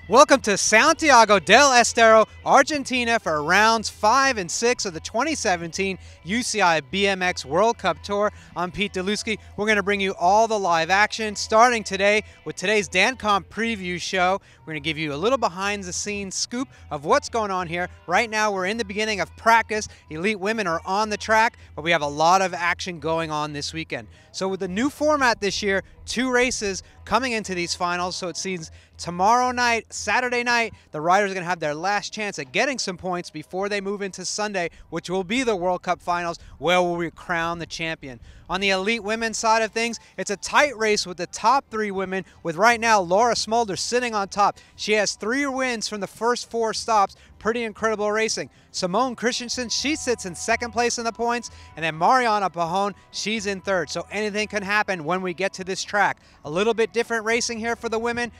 Welcome to Santiago del Estero, Argentina for rounds 5 and 6 of the 2017 UCI BMX World Cup Tour. I'm Pete Deluski. We're going to bring you all the live action starting today with today's DanComp preview show. We're going to give you a little behind the scenes scoop of what's going on here. Right now we're in the beginning of practice. Elite women are on the track, but we have a lot of action going on this weekend. So with the new format this year, 2 races coming into these finals, so it seems tomorrow night, Saturday night, the riders are going to have their last chance at getting some points before they move into Sunday, which will be the World Cup finals, where we crown the champion. On the elite women's side of things, it's a tight race with the top 3 women, with right now Laura Smolder sitting on top. She has 3 wins from the first 4 stops. Pretty incredible racing. Simone Christensen, she sits in 2nd place in the points, and then Mariana Pajon, she's in 3rd. So anything can happen when we get to this track. A little bit different racing here for the women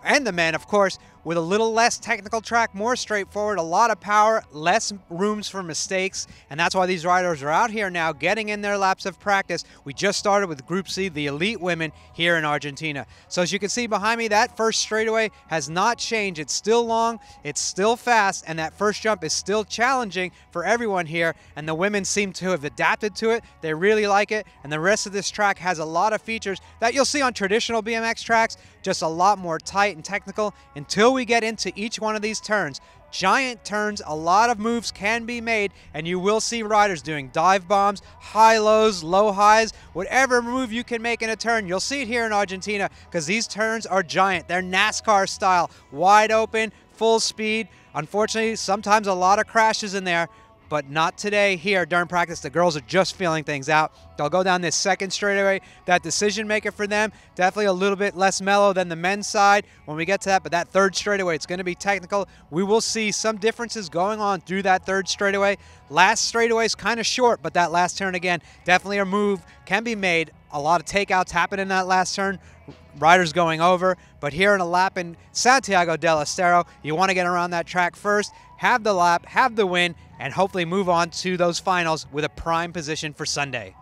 and the men, of course, with a little less technical track, more straightforward, a lot of power, less rooms for mistakes, and that's why these riders are out here now getting in their laps of practice. We just started with Group C, the elite women here in Argentina. So as you can see behind me, that first straightaway has not changed. It's still long, it's still fast, and that first jump is still challenging for everyone here, and the women seem to have adapted to it. They really like it, and the rest of this track has a lot of features that you'll see on traditional BMX tracks, just a lot more tight and technical until we get into each one of these turns. Giant turns, a lot of moves can be made, and you will see riders doing dive bombs, high lows, low highs, whatever move you can make in a turn. You'll see it here in Argentina because these turns are giant. They're NASCAR style, wide open, full speed. Unfortunately, sometimes a lot of crashes in there, but not today here during practice. The girls are just feeling things out. They'll go down this second straightaway. That decision maker for them, definitely a little bit less mellow than the men's side when we get to that, but that third straightaway, it's going to be technical. We will see some differences going on through that third straightaway. Last straightaway is kind of short, but that last turn again, definitely a move can be made. A lot of takeouts happen in that last turn. Riders going over, but here in a lap in Santiago del Estero, you want to get around that track first, have the lap, have the win, and hopefully move on to those finals with a prime position for Sunday.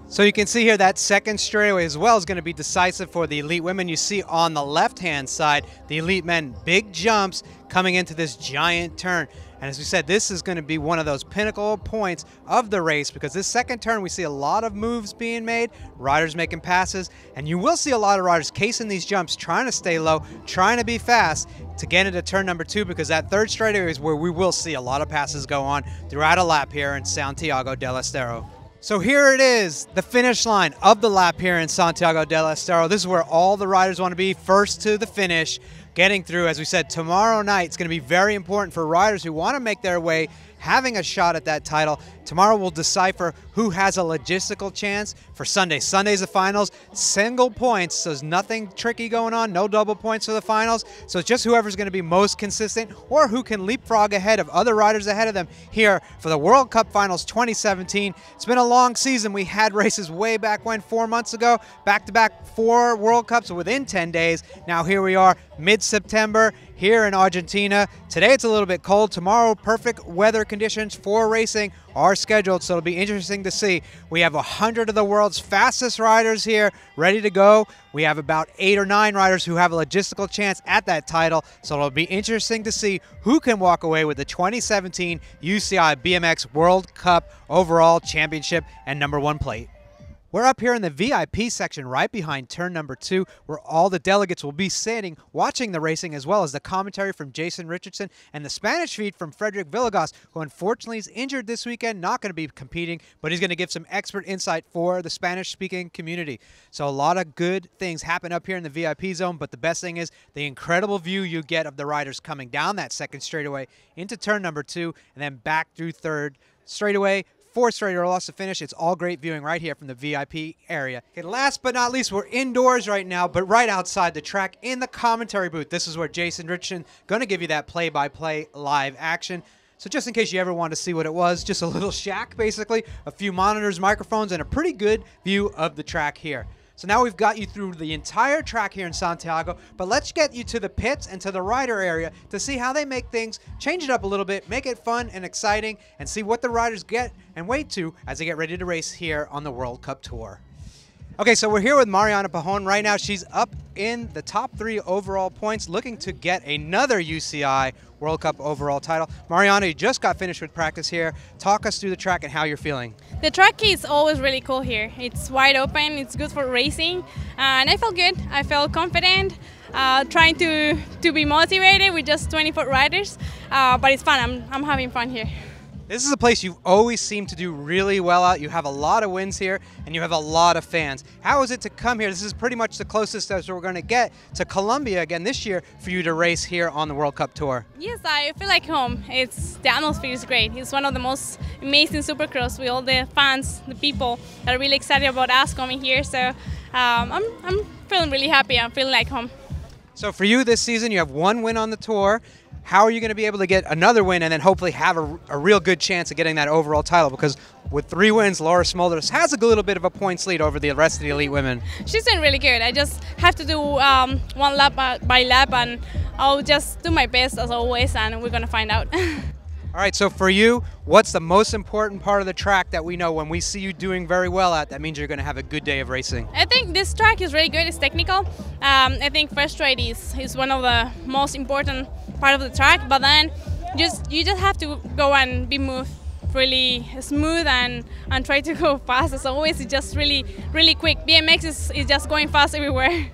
So you can see here that second straightaway as well is going to be decisive for the elite women. You see on the left-hand side, the elite men, big jumps coming into this giant turn. And as we said, this is going to be one of those pinnacle points of the race because this second turn we see a lot of moves being made, riders making passes, and you will see a lot of riders casing these jumps, trying to stay low, trying to be fast to get into turn number 2, because that third straightaway is where we will see a lot of passes go on throughout a lap here in Santiago del Estero. So here it is, the finish line of the lap here in Santiago del Estero. This is where all the riders want to be, first to the finish, getting through. As we said, tomorrow night it's going to be very important for riders who want to make their way, having a shot at that title. Tomorrow we'll decipher who has a logistical chance for Sunday. Sunday's the finals, single points, so there's nothing tricky going on, no double points for the finals. So it's just whoever's going to be most consistent or who can leapfrog ahead of other riders ahead of them here for the World Cup Finals 2017. It's been a long season. We had races way back when, 4 months ago, back-to-back 4 World Cups within 10 days. Now here we are, mid-September, here in Argentina. Today it's a little bit cold. Tomorrow, perfect weather conditions for racing are scheduled, so it'll be interesting to see. We have 100 of the world's fastest riders here ready to go. We have about 8 or 9 riders who have a logistical chance at that title, so it'll be interesting to see who can walk away with the 2017 UCI BMX World Cup Overall Championship and #1 plate. We're up here in the VIP section right behind turn number 2, where all the delegates will be sitting, watching the racing, as well as the commentary from Jason Richardson and the Spanish feed from Frederick Villegas, who unfortunately is injured this weekend, not going to be competing, but he's going to give some expert insight for the Spanish-speaking community. So a lot of good things happen up here in the VIP zone, but the best thing is the incredible view you get of the riders coming down that second straightaway into turn number 2 and then back through third straightaway. 4th straightaway lost to finish. It's all great viewing right here from the VIP area. Okay, last but not least, we're indoors right now, but right outside the track in the commentary booth. This is where Jason Richardson going to give you that play-by-play live action. So just in case you ever want to see what it was, just a little shack basically, a few monitors, microphones, and a pretty good view of the track here. So now we've got you through the entire track here in Santiago, but let's get you to the pits and to the rider area to see how they make things, change it up a little bit, make it fun and exciting, and see what the riders get and wait to as they get ready to race here on the World Cup Tour. Okay, so we're here with Mariana Pajon right now. She's up in the top 3 overall points, looking to get another UCI World Cup overall title. Mariana, you just got finished with practice here. Talk us through the track and how you're feeling. The track is always really cool here. It's wide open, it's good for racing, and I felt good. I felt confident, trying to be motivated with just 24 riders, but it's fun. I'm having fun here. This is a place you always seem to do really well at. You have a lot of wins here, and you have a lot of fans. How is it to come here? This is pretty much the closest as we're going to get to Colombia again this year for you to race here on the World Cup Tour. Yes, I feel like home. The atmosphere is great. It's one of the most amazing Supercross with all the fans, the people that are really excited about us coming here. So I'm feeling really happy. I'm feeling like home. So for you this season, you have 1 win on the tour. How are you going to be able to get another win and then hopefully have a real good chance of getting that overall title? Because with 3 wins, Laura Smulders has a little bit of a points lead over the rest of the elite women. She's doing really good. I just have to do 1 lap by lap, and I'll just do my best as always, and we're going to find out. All right, so for you, what's the most important part of the track that we know when we see you doing very well at? That means you're going to have a good day of racing. I think this track is really good. It's technical. I think first straight is one of the most important part of the track, but then you just have to go and be really smooth and try to go fast. As always, it's just really quick. BMX is just going fast everywhere.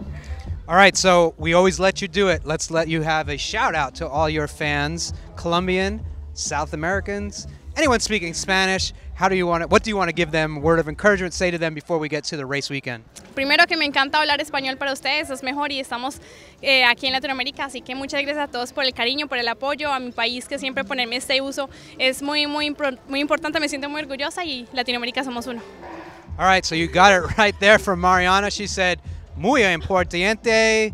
All right, so we always let you do it. Let's let you have a shout out to all your fans, Colombian, South Americans, anyone speaking Spanish. What do you want to give them, word of encouragement, say to them before we get to the race weekend? Primero, que me encanta hablar español para ustedes, es mejor y estamos aquí en Latinoamérica, así que muchas gracias a todos por el cariño, por el apoyo a mi país, que siempre ponerme este uso es muy importante, me siento muy orgullosa y Latinoamérica somos uno. All right, so you got it right there from Mariana. She said, muy importante,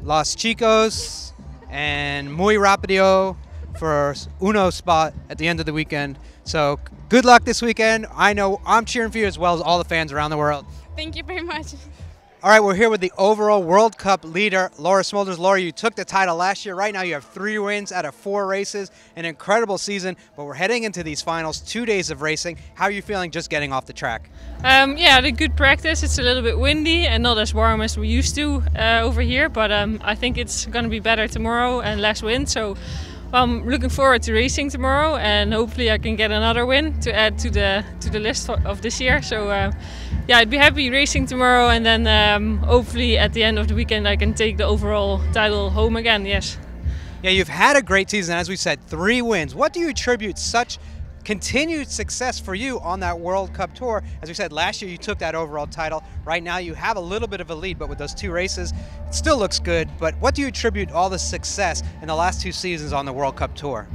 los chicos, and muy rápido for uno spot at the end of the weekend. So good luck this weekend. I know I'm cheering for you as well as all the fans around the world. Thank you very much. All right, we're here with the overall World Cup leader, Laura Smulders. Laura, you took the title last year. Right now you have 3 wins out of 4 races, an incredible season, but we're heading into these finals, 2 days of racing. How are you feeling just getting off the track? Yeah, I did good practice. It's a little bit windy and not as warm as we used to over here, but I think it's going to be better tomorrow and less wind. So I'm looking forward to racing tomorrow, and hopefully I can get another win to add to the list of this year. So yeah, I'd be happy racing tomorrow, and then hopefully at the end of the weekend I can take the overall title home again. Yes. Yeah, you've had a great season, as we said, 3 wins. What do you attribute such continued success for you on that World Cup Tour? As we said, last year you took that overall title. Right now you have a little bit of a lead, but with those 2 races, it still looks good. But what do you attribute all the success in the last 2 seasons on the World Cup Tour?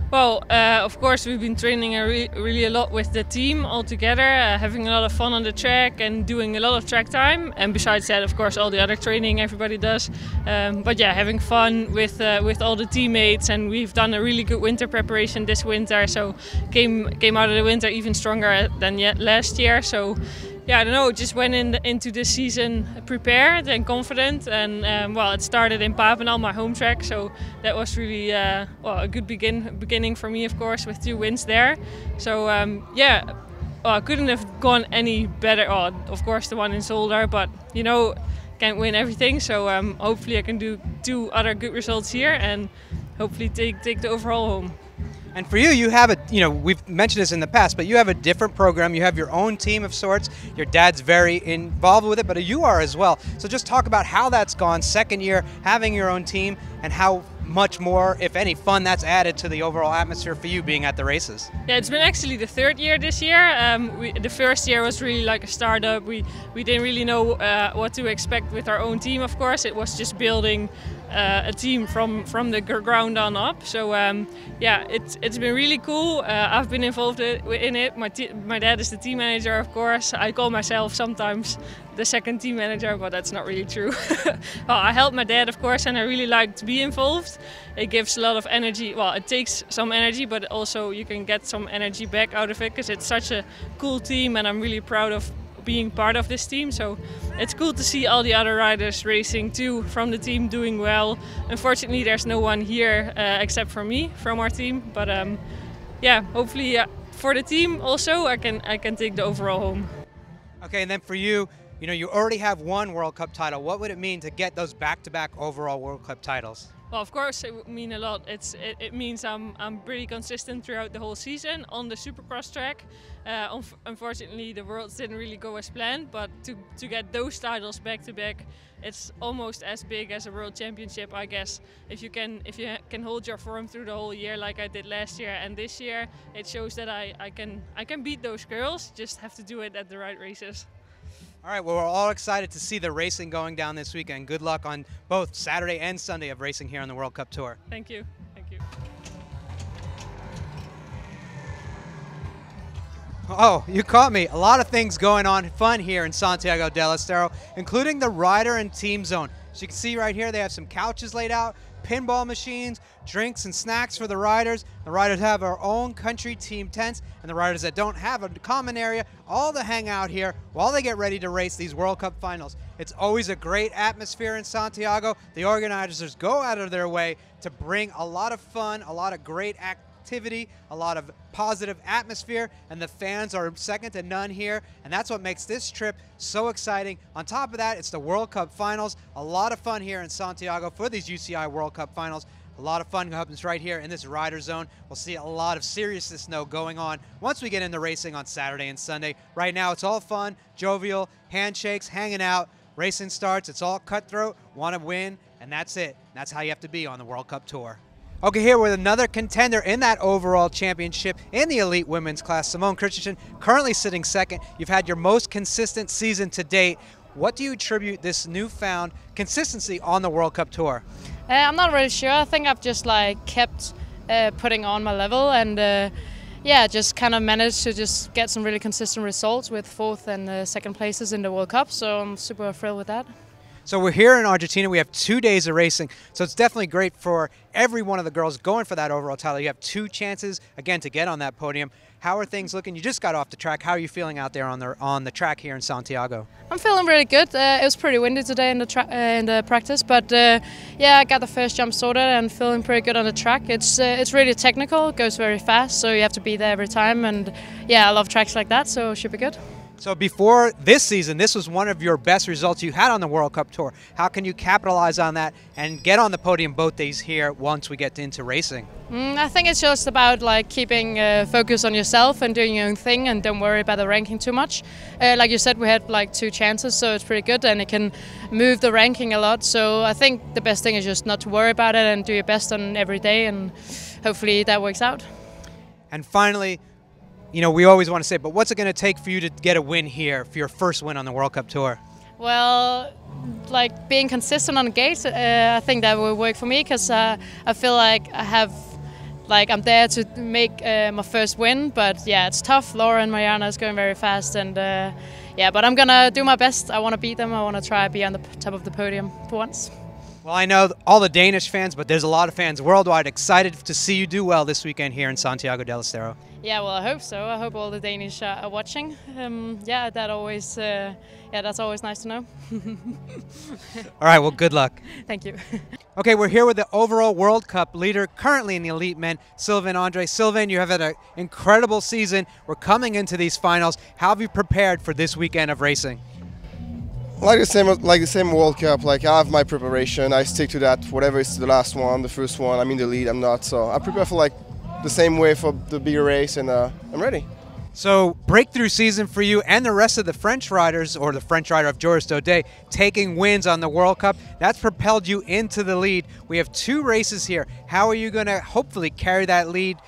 Well, of course we've been training really a lot with the team all together, having a lot of fun on the track and doing a lot of track time. And besides that, of course, all the other training everybody does. But yeah, having fun with all the teammates, and we've done a really good winter preparation this winter. So came out of the winter even stronger than last year. So yeah, I don't know, just went into this season prepared and confident, and well, it started in Papendal, my home track, so that was really well, a good beginning for me, of course, with 2 wins there. So yeah, well, I couldn't have gone any better. Oh, of course, the one in Zolder, but you know, can't win everything. So hopefully I can do 2 other good results here and hopefully take the overall home. And for you, you have we've mentioned this in the past, but you have a different program. You have your own team of sorts. Your dad's very involved with it, but you are as well. So just talk about how that's gone, second year, having your own team, and how much more, if any, fun that's added to the overall atmosphere for you being at the races. Yeah, it's been actually the 3rd year this year. The first year was really like a startup. We didn't really know what to expect with our own team, of course. It was just building a team from the ground on up. So yeah, it's been really cool. I've been involved in it. My dad is the team manager, of course. I call myself sometimes the second team manager, but that's not really true. Well, I help my dad, of course, and I really like to be involved. It gives a lot of energy. Well, it takes some energy, but also you can get some energy back out of it because it's such a cool team, and I'm really proud of being part of this team. So it's cool to see all the other riders racing too from the team doing well. Unfortunately, there's no one here except for me from our team, but yeah, hopefully for the team also I can take the overall home. Okay, and then for you, You know, you already have one World Cup title. What would it mean to get those back-to-back overall World Cup titles? Well, of course, it would mean a lot. It means I'm pretty consistent throughout the whole season on the Supercross track. Unfortunately, the Worlds didn't really go as planned, but to get those titles back to back, it's almost as big as a World Championship, I guess. If you can hold your form through the whole year like I did last year and this year, it shows that I can beat those girls. Just have to do it at the right races. All right, well, we're all excited to see the racing going down this weekend. Good luck on both Saturday and Sunday of racing here on the World Cup Tour. Thank you. Thank you. Oh, you caught me. A lot of things going on, fun here in Santiago del Estero, including the rider and team zone. As you can see right here, they have some couches laid out, pinball machines, drinks and snacks for the riders. The riders have our own country team tents, and the riders that don't have a common area, all to hang out here while they get ready to race these World Cup finals. It's always a great atmosphere in Santiago. The organizers go out of their way to bring a lot of fun, a lot of great activity, a lot of positive atmosphere, and the fans are second to none here, and that's what makes this trip so exciting. On top of that, it's the World Cup finals. A lot of fun here in Santiago for these UCI World Cup finals. A lot of fun happens right here in this rider zone. We'll see a lot of seriousness though going on once we get into racing on Saturday and Sunday. Right now it's all fun, jovial, handshakes, hanging out. Racing starts, it's all cutthroat, want to win, and that's it. That's how you have to be on the World Cup Tour. Okay, here with another contender in that overall championship in the elite women's class, Simone Christensen, currently sitting second. You've had your most consistent season to date. What do you attribute this newfound consistency on the World Cup Tour? I'm not really sure. I think I've just kept putting on my level and yeah, just kind of managed to just get some really consistent results with 4th and 2nd places in the World Cup. So I'm super thrilled with that. So we're here in Argentina. We have 2 days of racing, so it's definitely great for every one of the girls going for that overall title. You have 2 chances, again, to get on that podium. How are things looking? You just got off the track. How are you feeling out there on the track here in Santiago? I'm feeling really good. It was pretty windy today in the practice, but yeah, I got the first jump sorted and feeling pretty good on the track. It's really technical, it goes very fast, so you have to be there every time. And yeah, I love tracks like that, so it should be good. So before this season, this was one of your best results you had on the World Cup Tour. How can you capitalize on that and get on the podium both days here once we get into racing? I think it's just about keeping focus on yourself and doing your own thing, and don't worry about the ranking too much. Like you said, we had 2 chances, so it's pretty good, and it can move the ranking a lot. So I think the best thing is just not to worry about it and do your best on every day, and hopefully that works out. And finally, you know, we always want to say, but what's it going to take for you to get a win here, for your first win on the World Cup Tour? Well, being consistent on the gate, I think that will work for me, because I feel like I'm there to make my first win. But yeah, it's tough. Laura and Mariana is going very fast, and yeah, but I'm gonna do my best. I want to beat them. I want to try to be on the top of the podium for once. Well, I know all the Danish fans, but there's a lot of fans worldwide excited to see you do well this weekend here in Santiago del Estero. Yeah, well, I hope so. I hope all the Danish are watching. Yeah, that's always nice to know. All right, well, good luck. Thank you. Okay, we're here with the overall World Cup leader, currently in the elite men, Sylvain Andre. Sylvain, you have had an incredible season. We're coming into these finals. How have you prepared for this weekend of racing? Like the same World Cup, I have my preparation. I stick to that, whatever is the last one, the first one. I'm in the lead, I'm not. So I prepare for the same way for the bigger race, and I'm ready. So breakthrough season for you and the rest of the French riders, or the French rider of Joris Daudet, taking wins on the World Cup. That's propelled you into the lead. We have 2 races here. How are you going to hopefully carry that lead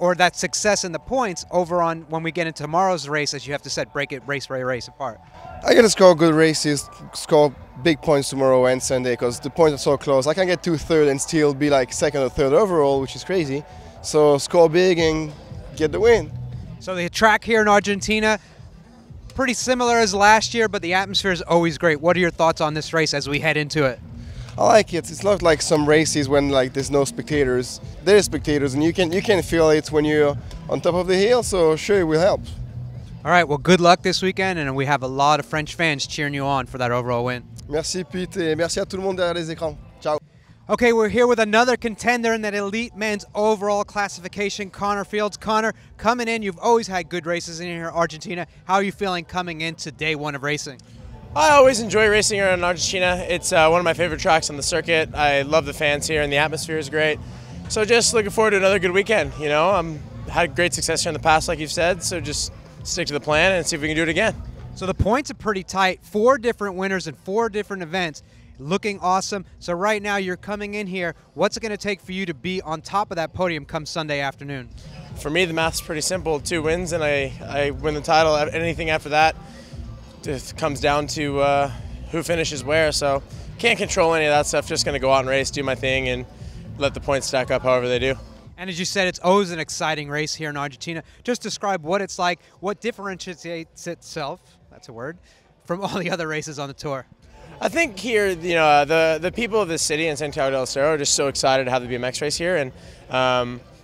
or that success in the points over on when we get into tomorrow's race, as you have to set, break it race by race apart? I got to score good races, score big points tomorrow and Sunday, because the points are so close. I can get 2 third and still be 2nd or 3rd overall, which is crazy. So score big and get the win. So the track here in Argentina, pretty similar as last year, but the atmosphere is always great. What are your thoughts on this race as we head into it? I like it. It's not like some races when there's no spectators. There are spectators, and you can feel it when you're on top of the hill. So sure, it will help. All right. Well, good luck this weekend, and we have a lot of French fans cheering you on for that overall win. Merci Pete, et merci à tout le monde derrière les écrans. Ciao. Okay, we're here with another contender in that elite men's overall classification, Connor Fields. Connor, coming in, you've always had good races in here in Argentina. How are you feeling coming into day one of racing? I always enjoy racing here in Argentina. It's one of my favorite tracks on the circuit. I love the fans here and the atmosphere is great. So just looking forward to another good weekend. You know, had great success here in the past, like you've said, so just stick to the plan and see if we can do it again. So the points are pretty tight, 4 different winners in 4 different events. Looking awesome. So right now you're coming in here. What's it going to take for you to be on top of that podium come Sunday afternoon? For me, the math's pretty simple. 2 wins and I win the title. Anything after that just comes down to who finishes where. So can't control any of that stuff. Just going to go out and race, do my thing, and let the points stack up however they do. And as you said, it's always an exciting race here in Argentina. Just describe what it's like, what differentiates itself, that's a word, from all the other races on the tour. I think here, you know, the people of the city in Santiago del Estero are just so excited to have the BMX race here, and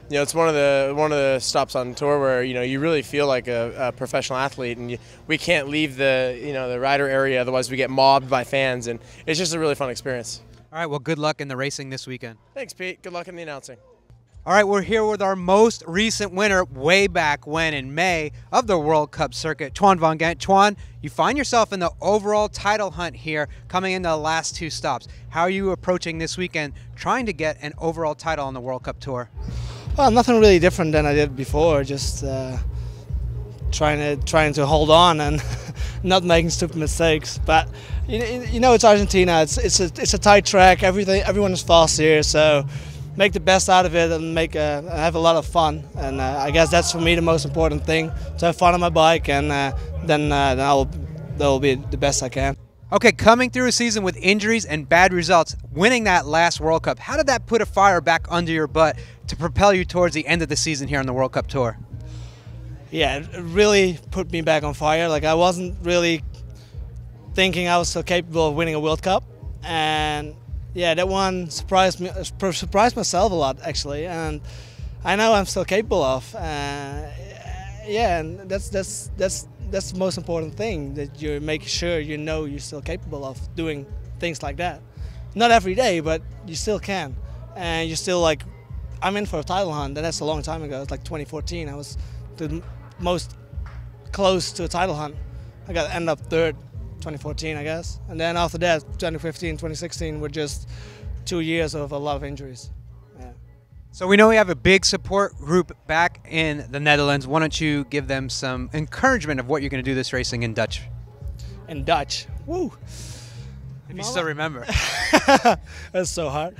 you know, it's one of the stops on tour where you really feel like a professional athlete, and we can't leave the rider area, otherwise we get mobbed by fans, and it's just a really fun experience. All right, well, good luck in the racing this weekend. Thanks, Pete. Good luck in the announcing. All right, we're here with our most recent winner way back when in May of the World Cup circuit, Twan van Gent. Twan, you find yourself in the overall title hunt here coming into the last 2 stops. How are you approaching this weekend trying to get an overall title on the World Cup Tour? Well, nothing really different than I did before, just trying to hold on and not making stupid mistakes. But you know, it's Argentina. It's a tight track. Everyone is fast here, so make the best out of it and have a lot of fun. And I guess that's for me the most important thing, to have fun on my bike, and then that'll be the best I can. Okay, coming through a season with injuries and bad results, winning that last World Cup, how did that put a fire back under your butt to propel you towards the end of the season here on the World Cup Tour? Yeah, it really put me back on fire. Like, I wasn't really thinking I was still capable of winning a World Cup, and yeah, that one surprised myself a lot, actually, and I know I'm still capable of. Yeah, and that's the most important thing, that you make sure you're still capable of doing things like that. Not every day, but you still can, and you're still like, I'm in for a title hunt, and that's a long time ago. It's like 2014. I was the most close to a title hunt. I got end up 3rd. 2014, I guess, and then after that, 2015, 2016 were just 2 years of a lot of injuries. Yeah. So we know we have a big support group back in the Netherlands. Why don't you give them some encouragement of what you're going to do this racing in Dutch? In Dutch, woo! If you still remember. That's so hard.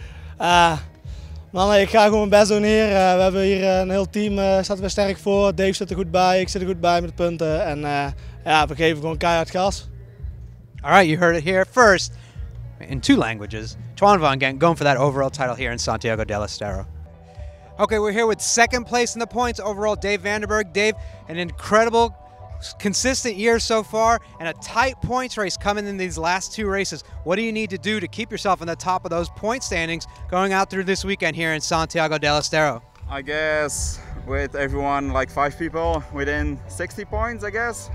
Mannen, ik ga gewoon mijn best doen hier. We hebben hier een heel team, staat er sterk voor. Dave zit er goed bij, ik zit er goed bij met de punten, en ja, we geven gewoon keihard gas. All right, you heard it here first, in 2 languages. Twan van Gent going for that overall title here in Santiago del Estero. Okay, we're here with 2nd place in the points overall, Dave Vandenberg. Dave, an incredible, consistent year so far, and a tight points race coming in these last 2 races. What do you need to do to keep yourself in the top of those point standings going out through this weekend here in Santiago del Estero? I guess with everyone, like 5 people within 60 points, I guess.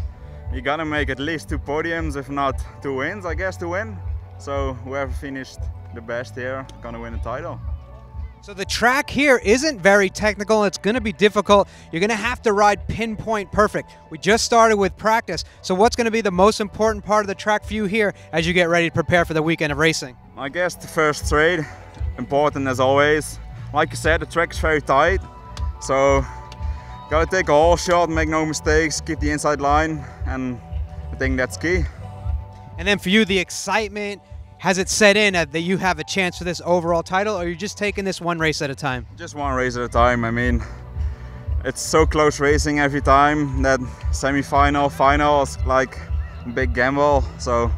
You gotta make at least 2 podiums, if not 2 wins, I guess, to win. So whoever finished the best here gonna win the title. So the track here isn't very technical. It's going to be difficult. You're going to have to ride pinpoint perfect. We just started with practice. So what's going to be the most important part of the track for you here as you get ready to prepare for the weekend of racing? I guess the first straight, important as always. Like you said, the track is very tight. So gotta take a whole shot, make no mistakes, keep the inside line, and I think that's key. And then for you, the excitement, has it set in that you have a chance for this overall title, or are you just taking this one race at a time? Just one race at a time. I mean, it's so close racing every time. That semi-final, final is like a big gamble. So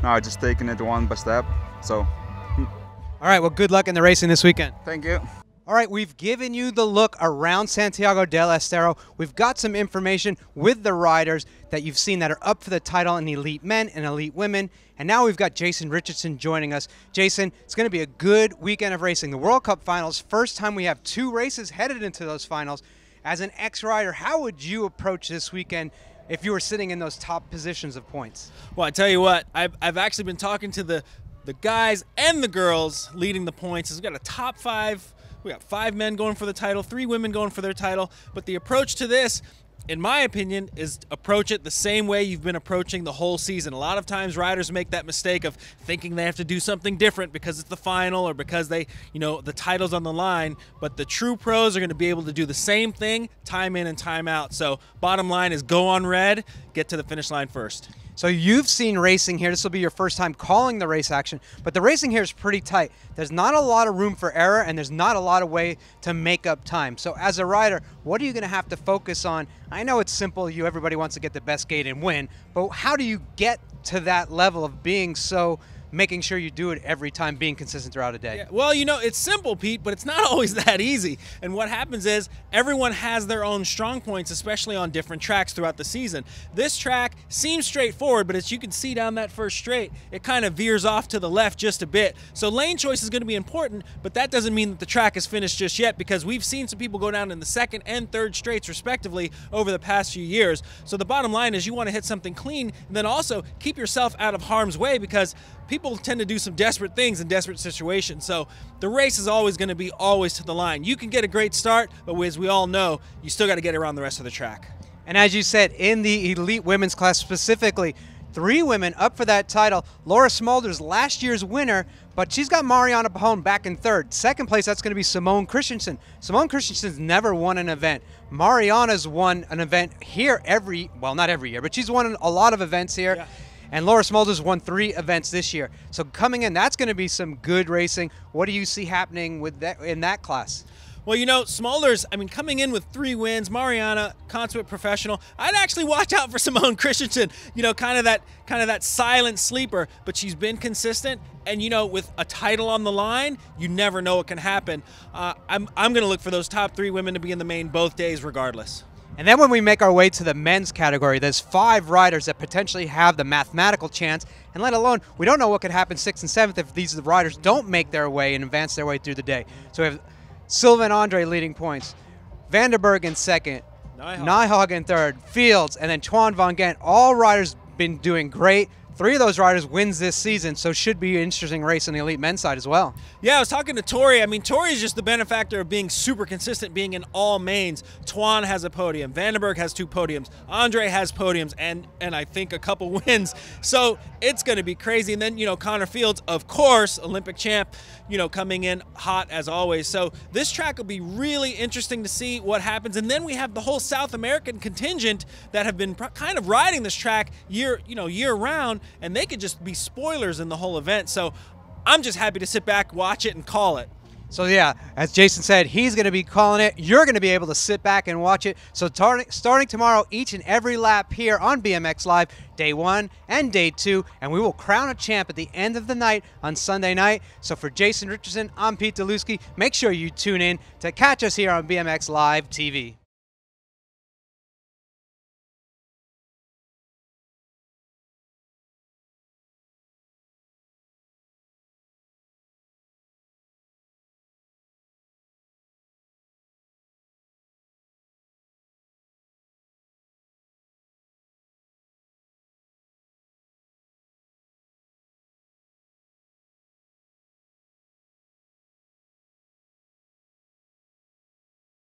now just taking it one by step. So. All right, well, good luck in the racing this weekend. Thank you. All right, we've given you the look around Santiago del Estero. We've got some information with the riders that you've seen that are up for the title in the elite men and elite women. And now we've got Jason Richardson joining us. Jason, it's going to be a good weekend of racing. The World Cup finals, first time we have 2 races headed into those finals. As an ex-rider, how would you approach this weekend if you were sitting in those top positions of points? Well, I tell you what, I've actually been talking to the the guys and the girls leading the points. We've got a top 5. We got 5 men going for the title, 3 women going for their title. But the approach to this, in my opinion, is approach it the same way you've been approaching the whole season. A lot of times riders make that mistake of thinking they have to do something different because it's the final or because they, the title's on the line. But the true pros are going to be able to do the same thing time in and time out. So bottom line is go on red, get to the finish line first. So you've seen racing here. This will be your first time calling the race action, but the racing here is pretty tight. There's not a lot of room for error, and there's not a lot of way to make up time. So as a rider, what are you going to have to focus on? I know it's simple. Everybody wants to get the best gate and win, but how do you get to that level of being so making sure you do it every time, being consistent throughout a day? Yeah, well, it's simple, Pete, but it's not always that easy. And what happens is everyone has their own strong points, especially on different tracks throughout the season. This track seems straightforward, but as you can see down that first straight, it kind of veers off to the left just a bit. So lane choice is going to be important, but that doesn't mean that the track is finished just yet, because we've seen some people go down in the second and third straights respectively over the past few years. So the bottom line is you want to hit something clean, and then also keep yourself out of harm's way, because people tend to do some desperate things in desperate situations. So the race is always going to be always to the line. You can get a great start, but as we all know, you still got to get around the rest of the track. And as you said, in the elite women's class specifically, 3 women up for that title. Laura Smulders, last year's winner, but she's got Mariana Pahon back in 3rd. Second place, that's going to be Simone Christensen. Simone Christensen's never won an event. Mariana's won an event here not every year, but she's won a lot of events here. Yeah. And Laura Smulders won 3 events this year. So coming in, that's going to be some good racing. What do you see happening with that in that class? Well, Smulders, coming in with 3 wins, Mariana, consummate professional. I'd actually watch out for Simone Christensen, kind of that silent sleeper, but she's been consistent. And, with a title on the line, you never know what can happen. I'm going to look for those top 3 women to be in the main both days regardless. And then when we make our way to the men's category, there's 5 riders that potentially have the mathematical chance, and let alone, we don't know what could happen 6th and 7th if these riders don't make their way and advance their way through the day. So we have Sylvain Andre leading points, Vanderberg in 2nd, Nijhaug in 3rd, Fields, and then Tuan van Gent. All riders been doing great. 3 of those riders wins this season, so should be an interesting race on the elite men's side as well. Yeah, I was talking to Tori. Tori is just the benefactor of being super consistent, being in all mains. Tuan has a podium. Vandenberg has 2 podiums. Andre has podiums and I think a couple wins. So it's going to be crazy. And then, Connor Fields, of course, Olympic champ, coming in hot as always. So this track will be really interesting to see what happens. And then we have the whole South American contingent that have been kind of riding this track year round. And they could just be spoilers in the whole event. So I'm just happy to sit back, watch it, and call it. So yeah, as Jason said, he's going to be calling it. You're going to be able to sit back and watch it. So starting tomorrow, each and every lap here on BMX Live, day 1 and day 2, and we will crown a champ at the end of the night on Sunday night. So for Jason Richardson, I'm Pete Deluski. Make sure you tune in to catch us here on BMX Live TV.